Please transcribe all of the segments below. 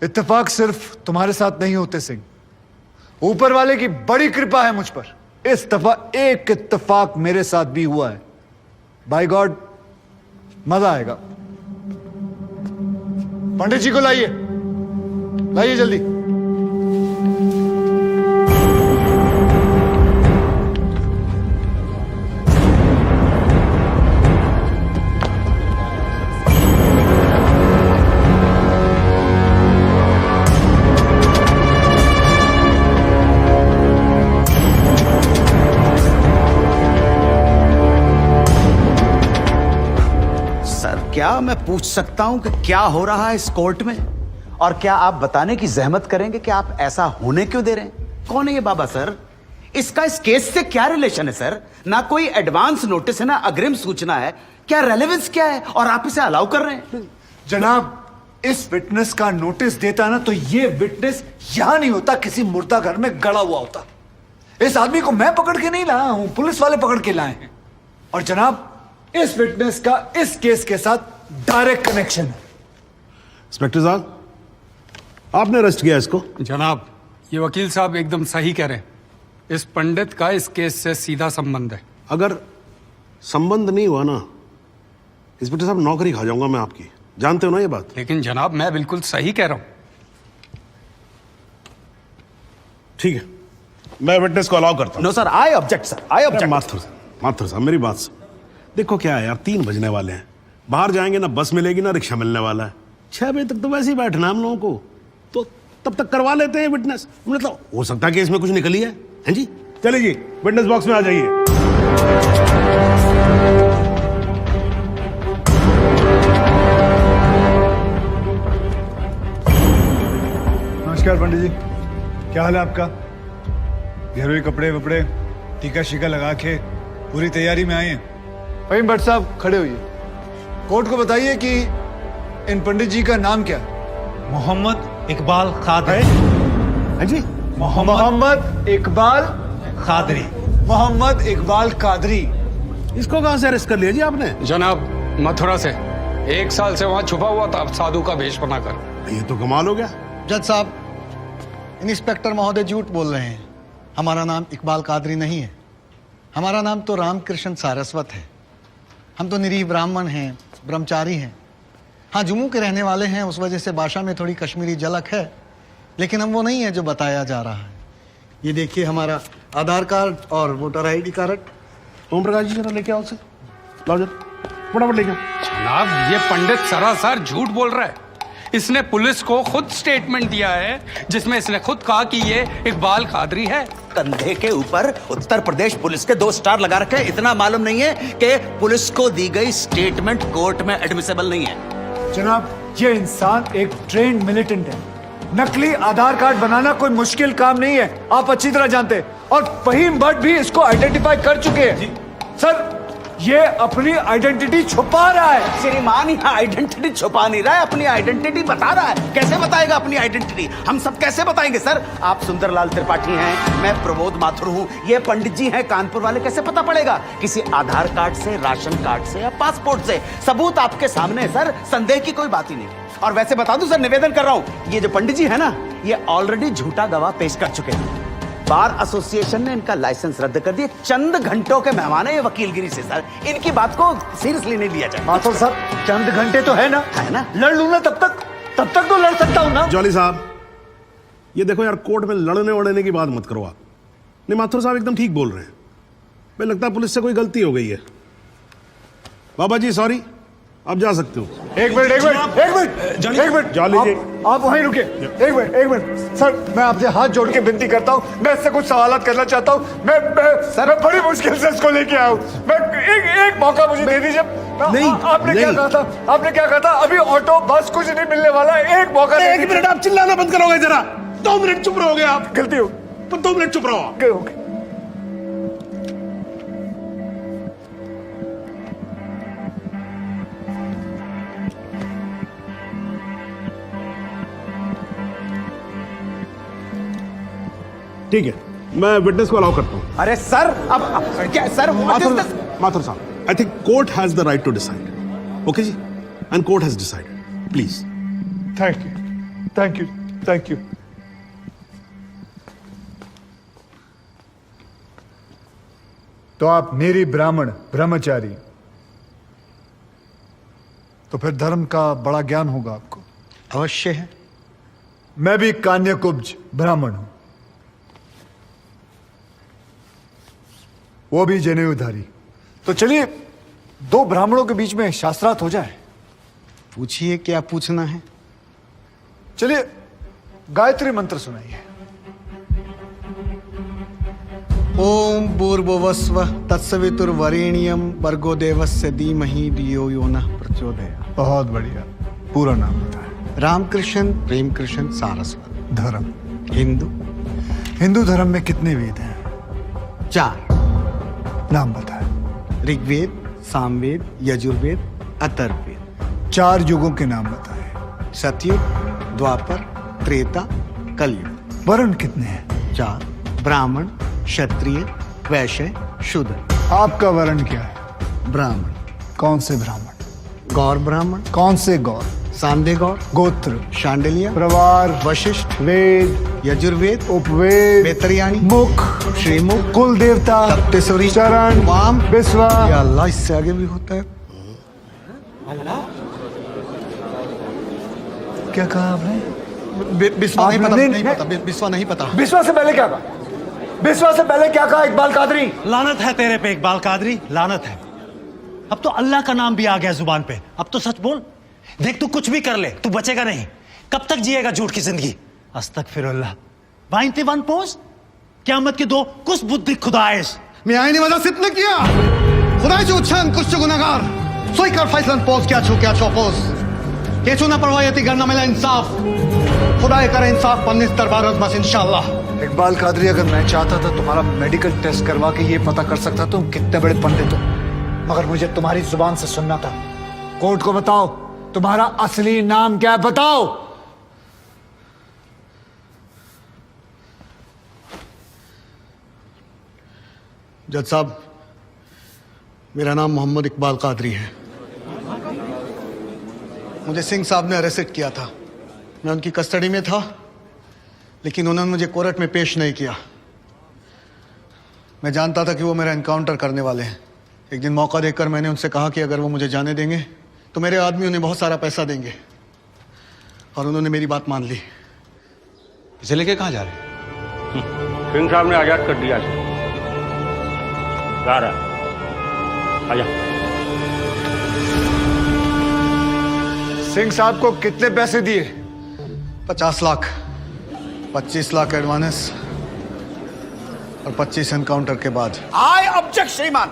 इत्तेफाक सिर्फ तुम्हारे साथ नहीं होते सिंह, ऊपर वाले की बड़ी कृपा है मुझ पर। इस दफा एक इत्तेफाक मेरे साथ भी हुआ है। बाय गॉड मजा आएगा। पंडित जी को लाइए, लाइए जल्दी। क्या मैं पूछ सकता हूं कि क्या हो रहा है इस कोर्ट में? और क्या आप बताने की जहमत करेंगे कि आप ऐसा होने क्यों दे रहे हैं? कौन है ये बाबा सर? इसका इस केस से क्या रिलेशन है सर? ना कोई एडवांस नोटिस है, ना अग्रिम सूचना है। क्या रेलेवेंस क्या है और आप इसे अलाउ कर रहे हैं? जनाब, इस विटनेस का नोटिस देता ना तो ये विटनेस यहां नहीं होता, किसी मुर्दा घर में गड़ा हुआ होता। इस आदमी को मैं पकड़ के नहीं लाया हूं, पुलिस वाले पकड़ के लाए हैं। और जनाब, इस विटनेस का इस केस के साथ डायरेक्ट कनेक्शन है। इंस्पेक्टर साहब, आपने अरेस्ट किया इसको? जनाब, ये वकील साहब एकदम सही कह रहे हैं। इस पंडित का इस केस से सीधा संबंध है। अगर संबंध नहीं हुआ ना, इंस्पेक्टर साहब, नौकरी खा जाऊंगा मैं आपकी। जानते हो ना ये बात? लेकिन जनाब, मैं बिल्कुल सही कह रहा हूं। ठीक है, मैं विटनेस को अलाउ करता हूं। No sir, I object sir, I object. Mathur साहब, मेरी बात सुन। देखो क्या है यार, 3 बजने वाले हैं, बाहर जाएंगे ना बस मिलेगी ना रिक्शा मिलने वाला है। 6 बजे तक तो वैसे ही बैठना हम लोगों को, तो तब तक करवा लेते हैं विटनेस। मतलब हो सकता है कि इसमें कुछ निकली है। हैं जी? चलिए जी, विटनेस बॉक्स में आ जाइए। नमस्कार पंडित जी, क्या हाल है आपका? घरेलू कपड़े वपड़े टीका शीका लगा के पूरी तैयारी में आए हैं। फहीम भट्ट साहब, खड़े होइए। कोर्ट को बताइए कि इन पंडित जी का नाम क्या है? मोहम्मद इकबाल कादरी। हैं जी? मोहम्मद इकबाल कादरी। मोहम्मद इकबाल कादरी। इसको कहां से अरेस्ट कर लिया जी आपने? जनाब, मथुरा से 1 साल से वहां छुपा हुआ था, साधु का भेष बनाकर। ये तो कमाल हो गया। जज साहब, इंस्पेक्टर महोदय झूठ बोल रहे हैं। हमारा नाम इकबाल कादरी नहीं है, हमारा नाम तो रामकृष्ण सारस्वत है। हम तो निरीह ब्राह्मण हैं, ब्रह्मचारी हैं। हाँ, जम्मू के रहने वाले हैं, उस वजह से भाषा में थोड़ी कश्मीरी झलक है, लेकिन हम वो नहीं है जो बताया जा रहा है। ये देखिए हमारा आधार कार्ड और voter ID card. Om Prakash ji, जरा लेके आओ उसे। लाओ जरा, फटाफट लेके आओ। जनाब, ये पंडित सरासर झूठ बोल रहा है। इसने पुलिस को खुद स्टेटमेंट दिया है, जिसमें इसने खुद कहा कि ये इकबाल कादरी है। कंधे के ऊपर उत्तर प्रदेश पुलिस के 2 स्टार लगा रखे हैं। इतना मालूम नहीं है कि पुलिस को दी गई स्टेटमेंट कोर्ट में एडमिसेबल नहीं है। जनाब, ये इंसान एक ट्रेन्ड मिलिटेंट है। नकली आधार कार्ड बनाना कोई मुश्किल काम नहीं है, आप अच्छी तरह जानते हैं। और फहीम भट्ट भी इसको आइडेंटिफाई कर चुके हैं। सर, ये अपनी आइडेंटिटी छुपा रहा है। श्रीमान यहाँ आइडेंटिटी छुपा नहीं रहा है, अपनी आइडेंटिटी बता रहा है। कैसे बताएगा अपनी आइडेंटिटी? हम सब कैसे बताएंगे सर? आप सुंदरलाल त्रिपाठी हैं, मैं प्रमोद माथुर हूँ, ये पंडित जी हैं कानपुर वाले। कैसे पता पड़ेगा? किसी आधार कार्ड से, राशन कार्ड से या पासपोर्ट से। सबूत आपके सामने है सर, संदेह की कोई बात ही नहीं। और वैसे बता दूं सर, निवेदन कर रहा हूं, ये जो पंडित जी है ना, ये ऑलरेडी झूठा गवाह पेश कर चुके हैं। बार एसोसिएशन ने इनका लाइसेंस रद्द कर दिया। चंद घंटों के मेहमान है ये वकीलगिरी से सर, इनकी बात को सीरियसली नहीं लिया जाए। माथुर साहब, चंद घंटे तो है ना, लड़ लूं ना तब तक तो लड़ सकता हूं ना। जॉली साहब, ये देखो यार, कोर्ट में लड़ने वड़ने की बात मत करो आप। नहीं, माथुर साहब एकदम ठीक बोल रहे हैं। मुझे लगता है पुलिस से कोई गलती हो गई है। बाबा जी सॉरी, आप जा सकते हो। एक मिनट जॉली जी, आप वहीं रुके। एक मिनट सर, मैं आपसे हाथ जोड़ के विनती करता हूँ, मैं इससे कुछ सवालात करना चाहता हूँ। मैं बड़ी मुश्किल से इसको लेके आया हूँ। मैं एक मौका मुझे दे दीजिए। आपने क्या कहा था? अभी ऑटो बस कुछ नहीं मिलने वाला, एक मौका। 1 मिनट, आप चिल्लाना बंद करोगे जरा? 2 मिनट चुप रहोगे आप? गलती हो, 2 मिनट चुप रहो। ठीक है, मैं विटनेस को अलाउ करता हूं। अरे सर, अब क्या सर? माथुर साहब, I think court has the right to decide. Okay जी, and court has decided. Please. Thank you. Thank you, thank you. तो आप मेरी ब्राह्मण ब्रह्मचारी, तो फिर धर्म का बड़ा ज्ञान होगा आपको। अवश्य है। मैं भी कान्यकुब्ज ब्राह्मण हूं, वो भी जनेऊधारी। तो चलिए दो ब्राह्मणों के बीच में शास्त्रार्थ हो जाए। पूछिए, क्या पूछना है? चलिए गायत्री मंत्र सुनाइए। ओम भूर्भुवस्व तत्सवितुर्वरेण्यम भर्गो देवस्य धीमहि धियो यो नः प्रचोदयात्। बहुत बढ़िया, पूरा नाम बताएं। रामकृष्ण प्रेमकृष्ण सारस्वत। धर्म? हिंदू। हिंदू धर्म में कितने वेद हैं? 4। नाम बताएं। ऋग्वेद, सामवेद, यजुर्वेद, अथर्ववेद। 4 युगों के नाम बताएं। सतयुग, द्वापर, त्रेता, कलयुग। वर्ण कितने हैं? 4। ब्राह्मण, क्षत्रिय, वैश्य, शूद्र। आपका वर्ण क्या है? ब्राह्मण। कौन से ब्राह्मण? गौर ब्राह्मण। कौन से गौर? सांदे गौर। गोत्र? शांडिलिया। प्रवार? वशिष्ठ। वेद? यजुर्वेद। उपवेद? बेतरियाणी। मुख? श्रीमुख। कुल देवता? सप्तसुरी। चरण? वाम। विश्वा? या अल्लाह, इससे आगे भी होता है। क्या कहा आपने? बिस्वा नहीं पता, आपने- नहीं पता, बिस्वा नहीं पता। विश्वा से पहले क्या कहा? विश्वा से पहले क्या कहा इकबाल कादरी? लानत है तेरे पे इकबाल कादरी, लानत है। अब तो अल्लाह का नाम भी आ गया जुबान पे। अब तो सच बोल। देख, तू कुछ भी कर ले, तू बचेगा नहीं। कब तक जिएगा झूठ की जिंदगी? अस्तगफिरुल्लाह। 91 पोज क़यामत की 2 कुछ बुद्धि खुदाइश। मी आईने माझा सिद्ध किया खुदाचे उच्चारण कुछ गुनाहगार सोई कर फैसलन पोज क्या छो पोज केचू ना परवायती करना मिला इंसाफ खुदा करे इंसाफ पन्नीस दरबार बस इंशाल्लाह। इकबाल कादरी, अगर मैं चाहता था तुम्हारा मेडिकल टेस्ट करवा के ये पता कर सकता तुम कितने बड़े पंडित हो, मगर मुझे तुम्हारी जुबान से सुनना था। कोर्ट को बताओ तुम्हारा असली नाम क्या है, बताओ। जज साहब, मेरा नाम मोहम्मद इकबाल कादरी है। मुझे सिंह साहब ने अरेस्ट किया था। मैं उनकी कस्टडी में था, लेकिन उन्होंने मुझे कोर्ट में पेश नहीं किया। मैं जानता था कि वो मेरा एनकाउंटर करने वाले हैं। एक दिन मौका देखकर मैंने उनसे कहा कि अगर वो मुझे जाने देंगे तो मेरे आदमी उन्हें बहुत सारा पैसा देंगे, और उन्होंने मेरी बात मान ली। इसे लेके कहाँ जा रहे? सिंह साहब ने आजाद कर दिया इसे। जा रहा है, आजा। सिंह साहब को कितने पैसे दिए? 50 लाख, 25 लाख एडवांस और 25 एनकाउंटर के बाद। आई ऑब्जेक्ट श्रीमान।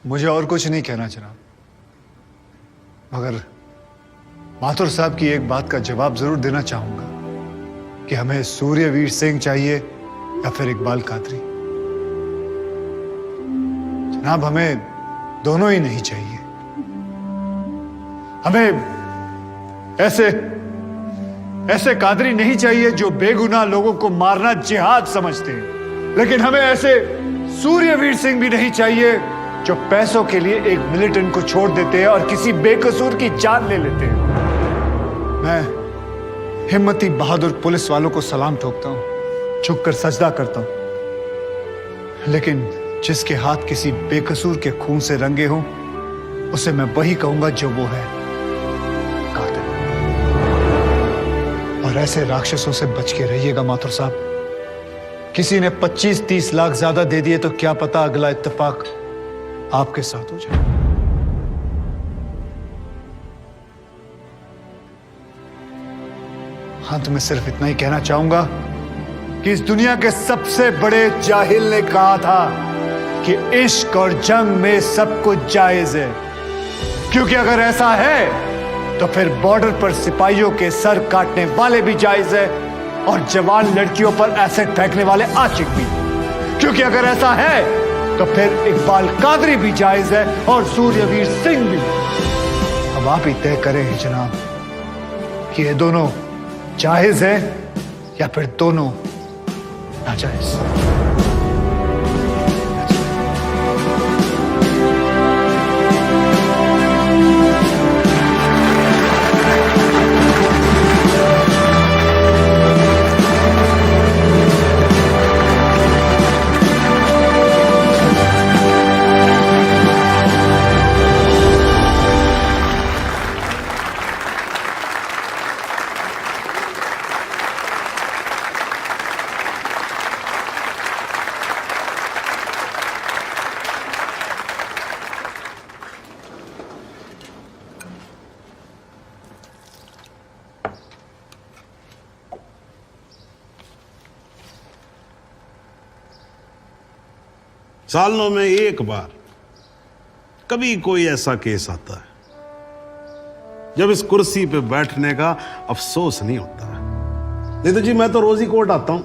मुझे और कुछ नहीं कहना जनाब, मगर माथुर साहब की एक बात का जवाब जरूर देना चाहूंगा कि हमें सूर्यवीर सिंह चाहिए या फिर इकबाल कादरी। जनाब, हमें दोनों ही नहीं चाहिए। हमें ऐसे कादरी नहीं चाहिए जो बेगुनाह लोगों को मारना जिहाद समझते हैं, लेकिन हमें ऐसे सूर्यवीर सिंह भी नहीं चाहिए जो पैसों के लिए एक मिलिटेंट को छोड़ देते हैं और किसी बेकसूर की जान ले लेते हैं। मैं हिम्मती बहादुर पुलिस वालों को सलाम ठोकता हूं, झुककर सजदा करता हूं, लेकिन जिसके हाथ किसी बेकसूर के खून से रंगे हों उसे मैं वही कहूंगा जो वो है, कातिल। और ऐसे राक्षसों से बच के रहिएगा माथुर साहब। किसी ने 25-30 लाख ज्यादा दे दिए तो क्या पता अगला इत्तेफाक आपके साथ हो जाए। अंत में सिर्फ इतना ही कहना चाहूंगा कि इस दुनिया के सबसे बड़े जाहिल ने कहा था कि इश्क और जंग में सब कुछ जायज है, क्योंकि अगर ऐसा है तो फिर बॉर्डर पर सिपाहियों के सर काटने वाले भी जायज है और जवान लड़कियों पर एसिड फेंकने वाले आशिक भी। क्योंकि अगर ऐसा है तो फिर इकबाल कादरी भी जायज है और सूर्यवीर सिंह भी। अब आप ही तय करें जनाब कि ये दोनों जायज है या फिर दोनों नाजायज। सालों में एक बार कभी कोई ऐसा केस आता है जब इस कुर्सी पे बैठने का अफसोस नहीं होता है। नहीं तो जी मैं तो रोज ही कोर्ट आता हूं,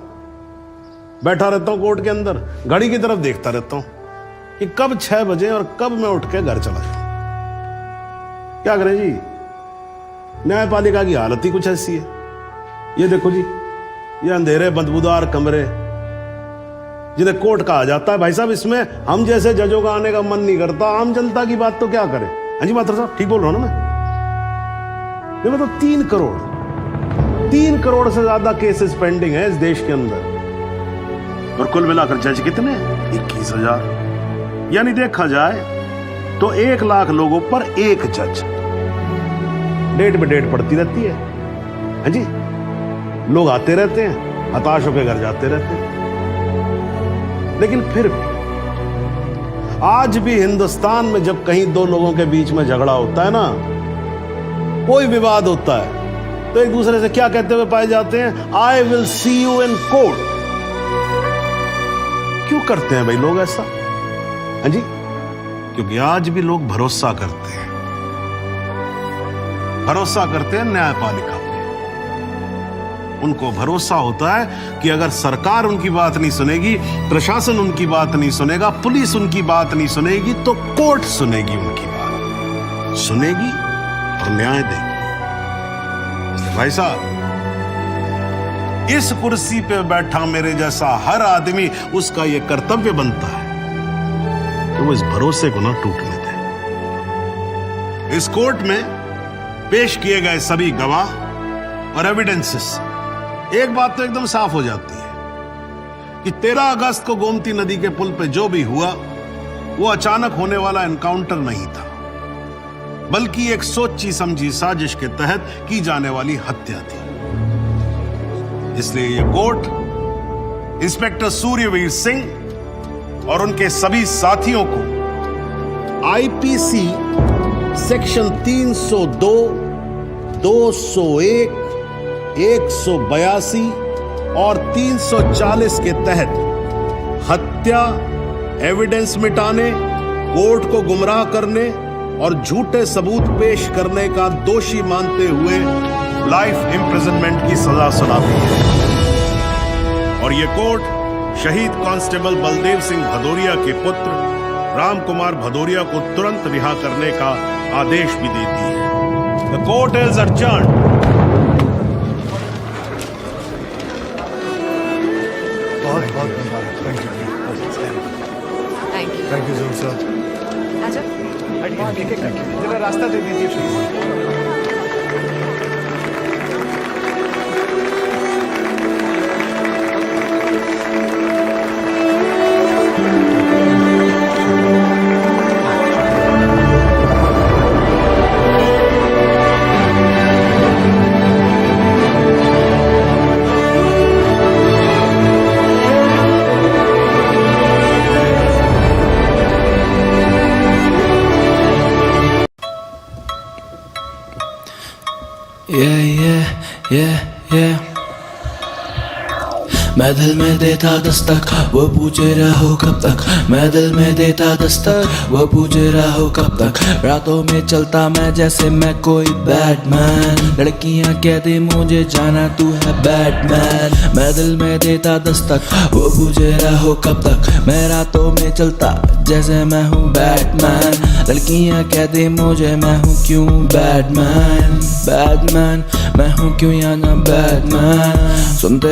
बैठा रहता हूं कोर्ट के अंदर, घड़ी की तरफ देखता रहता हूं कि कब 6 बजे और कब मैं उठ के घर चला जाऊं। क्या करें जी, न्यायपालिका की हालत ही कुछ ऐसी है। ये देखो जी, ये अंधेरे बदबूदार कमरे जिन्हें कोर्ट कहा जाता है, भाई साहब इसमें हम जैसे जजों का आने का मन नहीं करता। आम जनता की बात तो क्या करें। हाँ जी मात्र साहब ठीक बोल रहा हूं ना मैं मतलब 3 करोड़ से ज्यादा केसेस पेंडिंग है इस देश के अंदर और कुल मिलाकर जज कितने 21,000। यानी देखा जाए तो 1 लाख लोगों पर एक जज। डेट पे डेट पड़ती रहती है। हाँ जी, लोग आते रहते हैं, हताश होकर घर जाते रहते हैं। लेकिन फिर भी आज भी हिंदुस्तान में जब कहीं 2 लोगों के बीच में झगड़ा होता है ना, कोई विवाद होता है, तो एक दूसरे से क्या कहते हुए पाए जाते हैं, I will see you in court. क्यों करते हैं भाई लोग ऐसा? हाँ जी, क्योंकि आज भी लोग भरोसा करते हैं न्यायपालिका पे। उनको भरोसा होता है कि अगर सरकार उनकी बात नहीं सुनेगी, प्रशासन उनकी बात नहीं सुनेगा, पुलिस उनकी बात नहीं सुनेगी, तो कोर्ट सुनेगी, उनकी बात सुनेगी और न्याय देगी। भाई साहब, इस कुर्सी पे बैठा मेरे जैसा हर आदमी, उसका यह कर्तव्य बनता है कि वो इस भरोसे को ना टूटने दे। इस कोर्ट में पेश किए गए सभी गवाह और एविडेंसेस, एक बात तो एकदम साफ हो जाती है कि 13 अगस्त को गोमती नदी के पुल पे जो भी हुआ वो अचानक होने वाला एनकाउंटर नहीं था, बल्कि एक सोची समझी साजिश के तहत की जाने वाली हत्या थी। इसलिए ये कोर्ट इंस्पेक्टर सूर्यवीर सिंह और उनके सभी साथियों को आईपीसी सेक्शन 302, 201, 182 और 340 के तहत हत्या, एविडेंस मिटाने, कोर्ट को गुमराह करने और झूठे सबूत पेश करने का दोषी मानते हुए लाइफ इम्प्रिजनमेंट की सजा सुनाती है। और यह कोर्ट शहीद कांस्टेबल बलदेव सिंह भदौरिया के पुत्र राम कुमार भदौरिया को तुरंत रिहा करने का आदेश भी देती है। The court is adjourned। बहुत बहुत मुबारक। Thank you sir. जरा रास्ता दे दीजिए। Yeah. मैं दिल में देता दस्तक, वो पूछे रहो कब तक। मैं दिल में देता दस्तक, वो पूछे रहो कब तक। रातों में चलता मैं जैसे मैं कोई बैटमैन, लड़कियां कहती मुझे जाना तू है बैटमैन। मैं दिल में देता दस्तक, वो पूछे रहो कब तक। मैं रातों में चलता जैसे मैं हूँ बैटमैन, लड़कियां कहती मुझे मैं हूँ क्यों बैटमैन। बैटमैन मैं हूँ क्यों या ना बैटमैन। सुनते